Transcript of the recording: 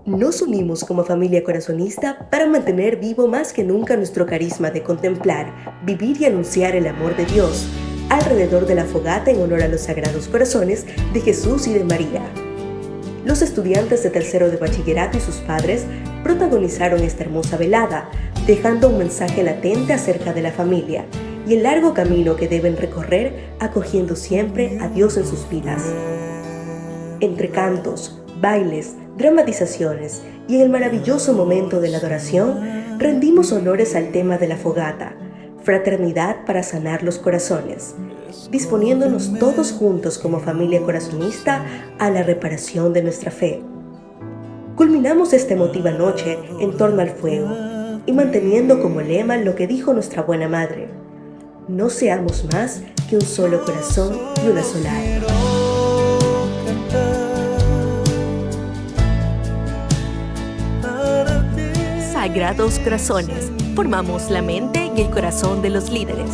Nos unimos como familia corazonista para mantener vivo más que nunca nuestro carisma de contemplar, vivir y anunciar el amor de Dios alrededor de la fogata en honor a los Sagrados Corazones de Jesús y de María. Los estudiantes de tercero de bachillerato y sus padres protagonizaron esta hermosa velada, dejando un mensaje latente acerca de la familia y el largo camino que deben recorrer acogiendo siempre a Dios en sus vidas. Entre cantos, bailes, dramatizaciones y en el maravilloso momento de la adoración, rendimos honores al tema de la fogata, fraternidad para sanar los corazones, disponiéndonos todos juntos como familia corazonista a la reparación de nuestra fe. Culminamos esta emotiva noche en torno al fuego y manteniendo como lema lo que dijo nuestra buena madre: no seamos más que un solo corazón y una sola alma. Sagrados Corazones, formamos la mente y el corazón de los líderes.